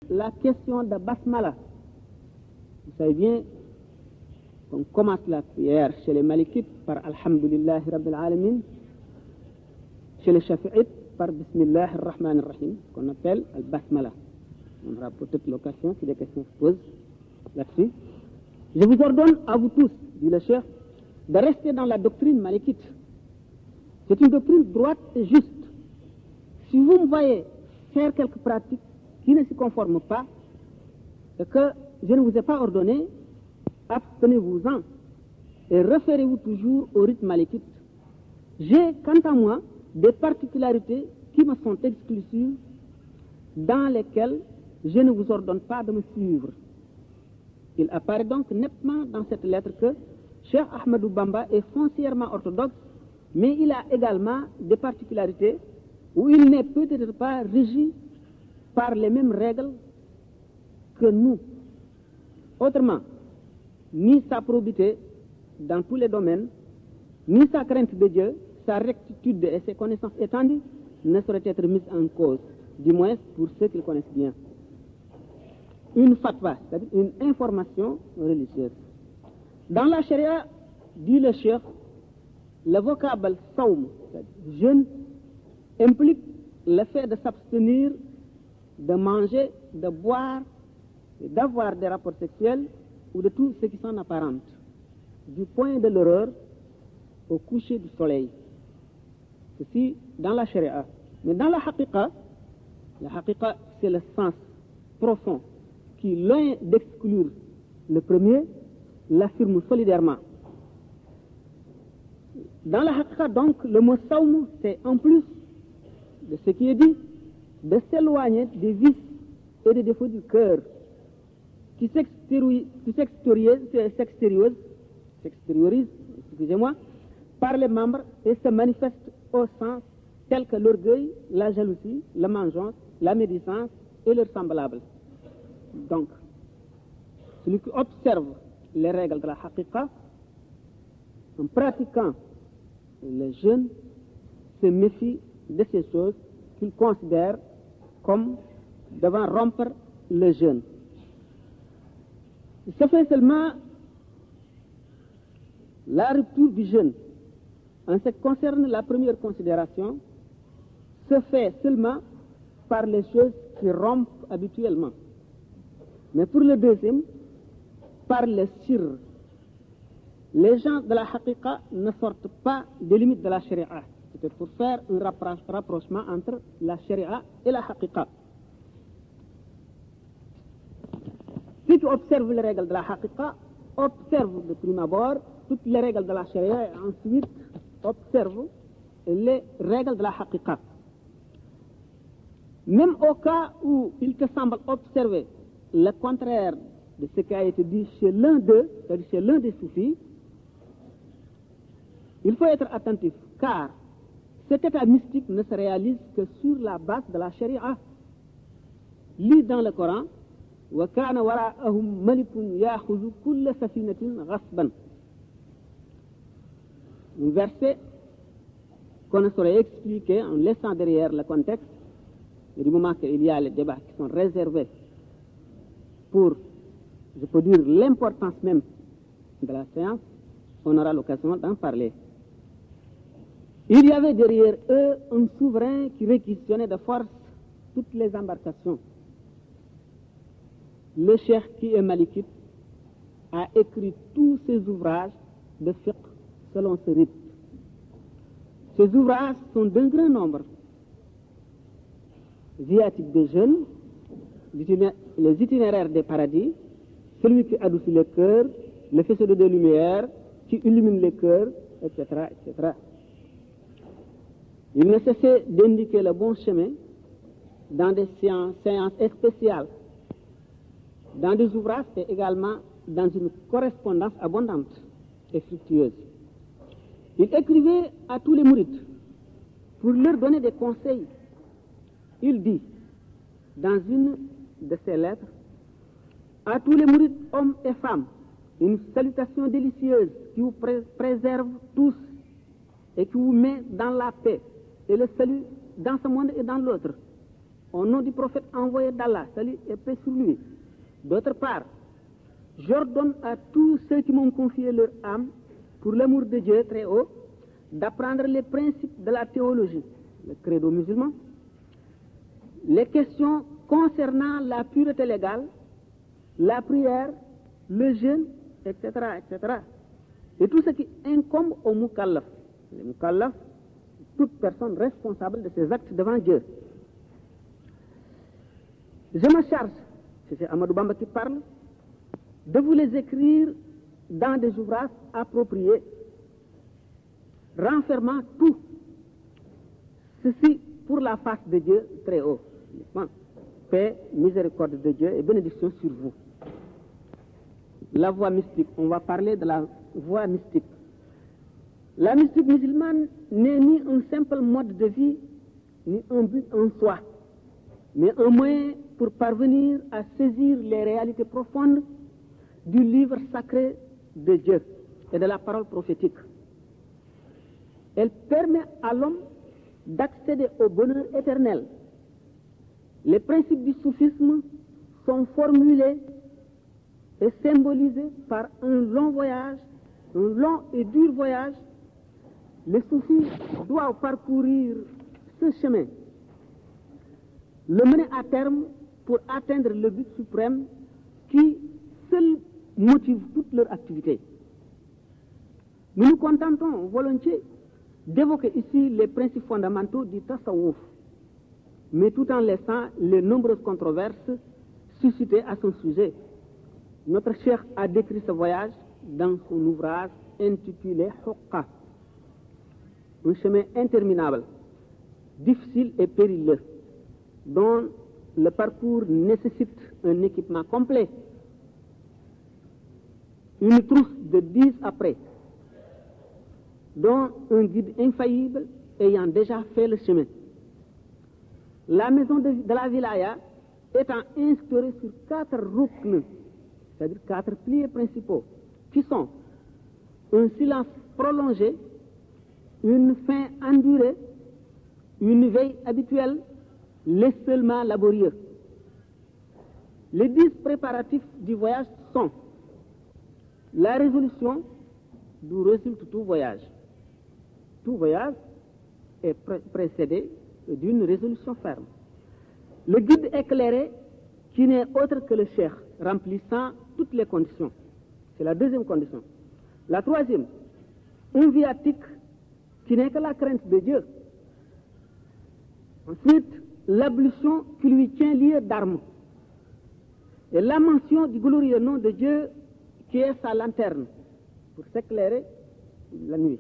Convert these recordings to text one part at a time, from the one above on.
la question de Basmala. Vous savez bien qu'on commence la prière chez les Malikites par Alhamdulillah Rabbil Alamin, chez les Shafi'ites par Bismillah ar-Rahman ar-Rahim, qu'on appelle Al-Basmala. On aura peut-être l'occasion, si des questions se posent là-dessus. Je vous ordonne à vous tous, dit le chef, de rester dans la doctrine malikite. C'est une doctrine droite et juste. Si vous me voyez faire quelques pratiques qui ne se conforment pas, et que je ne vous ai pas ordonné, abstenez-vous-en et référez-vous toujours au rythme malikite. J'ai, quant à moi, des particularités qui me sont exclusives, dans lesquelles je ne vous ordonne pas de me suivre. Il apparaît donc nettement dans cette lettre que Cheikh Ahmadou Bamba est foncièrement orthodoxe, mais il a également des particularités où il n'est peut-être pas régi par les mêmes règles que nous. Autrement, ni sa probité dans tous les domaines, ni sa crainte de Dieu, sa rectitude et ses connaissances étendues ne sauraient être mises en cause, du moins pour ceux qui le connaissent bien. Une fatwa, c'est-à-dire une information religieuse. Dans la charia, dit le chef, le vocable saum, c'est-à-dire jeûne, implique le fait de s'abstenir de manger, de boire, d'avoir des rapports sexuels ou de tout ce qui s'en apparente, du point de l'aurore au coucher du soleil. Ceci dans la charia. Mais dans la haqiqa, c'est le sens profond qui, loin d'exclure le premier, l'affirme solidairement. Dans la haqiqa, donc, le mot saum, c'est en plus de ce qui est dit, de s'éloigner des vices et des défauts du cœur qui s'extériorisent, excusez-moi, par les membres et se manifestent au sens tels que l'orgueil, la jalousie, la vengeance, la médisance et leurs semblables. Donc, celui qui observe les règles de la haqiqa, en pratiquant le jeûne, se méfie de ces choses qu'il considère comme devant rompre le jeûne. Ce fait seulement la rupture du jeûne. En ce qui concerne la première considération, se fait seulement par les choses qui rompent habituellement. Mais pour le deuxième, par le sir. Les gens de la haqiqa ne sortent pas des limites de la sharia. C'était pour faire un rapprochement entre la sharia et la haqiqa. Si tu observes les règles de la haqiqa, observe de prime abord toutes les règles de la sharia et ensuite observe les règles de la haqiqa. Même au cas où il te semble observer le contraire de ce qui a été dit chez l'un d'eux, c'est-à-dire chez l'un des soufis, il faut être attentif, car cet état mystique ne se réalise que sur la base de la sharia. Lis dans le Coran, وَكَانَ وَرَاءَهُمْ مَلِكٌ يَأْخُذُ كُلَّ سَفِينَةٍ غَصْبًا. Un verset qu'on ne saurait expliquer en laissant derrière le contexte, et du moment qu'il y a les débats qui sont réservés pour, je peux dire, l'importance même de la séance, on aura l'occasion d'en parler. Il y avait derrière eux un souverain qui réquisitionnait de force toutes les embarcations. Le cheikh qui est malikite a écrit tous ses ouvrages de fiqh selon ce rythme. Ces ouvrages sont d'un grand nombre. Viatique des jeunes, les itinéraires des paradis, celui qui adoucit le cœur, le faisceau de lumière qui illumine les cœurs, etc., etc. Il ne cessait d'indiquer le bon chemin dans des séances spéciales, dans des ouvrages et également dans une correspondance abondante et fructueuse. Il écrivait à tous les mourides pour leur donner des conseils. Il dit, dans une de ses lettres, à tous les mourides, hommes et femmes, une salutation délicieuse qui vous préserve tous et qui vous met dans la paix et le salut dans ce monde et dans l'autre. au nom du prophète envoyé d'Allah, salut et paix sur lui. D'autre part, j'ordonne à tous ceux qui m'ont confié leur âme, pour l'amour de Dieu très haut, d'apprendre les principes de la théologie, le credo musulman, les questions concernant la pureté légale, la prière, le jeûne, etc., etc. Et tout ce qui incombe aux mukallaf. Les mukallaf, toute personne responsable de ses actes devant Dieu. Je me charge, c'est Amadou Bamba qui parle, de vous les écrire dans des ouvrages appropriés, renfermant tout ceci pour la face de Dieu très haut. Paix, miséricorde de Dieu et bénédiction sur vous. La voie mystique, on va parler de la voie mystique. La mystique musulmane n'est ni un simple mode de vie, ni un but en soi, mais un moyen pour parvenir à saisir les réalités profondes du livre sacré de Dieu et de la parole prophétique. Elle permet à l'homme d'accéder au bonheur éternel. Les principes du soufisme sont formulés et symbolisés par un long voyage, un long et dur voyage. Les soufis doivent parcourir ce chemin, le mener à terme pour atteindre le but suprême qui seul motive toute leur activité. Nous nous contentons volontiers d'évoquer ici les principes fondamentaux du tasawwuf, mais tout en laissant les nombreuses controverses suscitées à son sujet. Notre cheikh a décrit ce voyage dans son ouvrage intitulé Huqqa, un chemin interminable, difficile et périlleux, dont le parcours nécessite un équipement complet, une trousse de 10 après, dont un guide infaillible ayant déjà fait le chemin. La maison de la wilaya étant instaurée sur 4 rukns, c'est-à-dire 4 piliers principaux, qui sont un silence prolongé, une faim endurée, une veille habituelle, l'esselement laborieux. Les 10 préparatifs du voyage sont la résolution d'où résulte tout voyage. Tout voyage est précédé d'une résolution ferme. Le guide éclairé, qui n'est autre que le cheikh, remplissant toutes les conditions. C'est la deuxième condition. La troisième, un viatique qui n'est que la crainte de Dieu. Ensuite, l'ablution qui lui tient lieu d'armes. Et la mention du glorieux nom de Dieu qui est sa lanterne pour s'éclairer la nuit.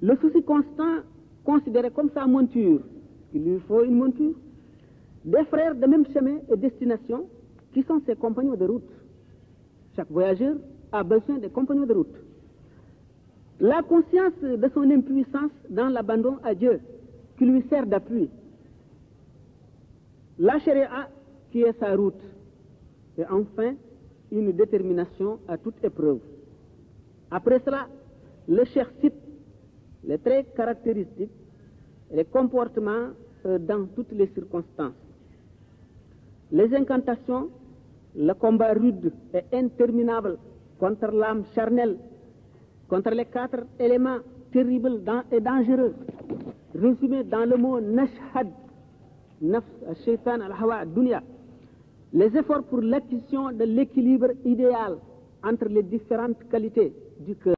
Le souci constant considéré comme sa monture, il lui faut une monture, des frères de même chemin et destination qui sont ses compagnons de route. Chaque voyageur a besoin des compagnons de route. La conscience de son impuissance dans l'abandon à Dieu qui lui sert d'appui. La charia qui est sa route. Et enfin, une détermination à toute épreuve. Après cela, le cheikh cite les traits caractéristiques et les comportements dans toutes les circonstances. Les incantations, le combat rude et interminable contre l'âme charnelle, contre les 4 éléments terribles et dangereux, résumés dans le mot nashhad, nafs, shaitan, al-hawa, dunya. Les efforts pour l'acquisition de l'équilibre idéal entre les différentes qualités du cœur.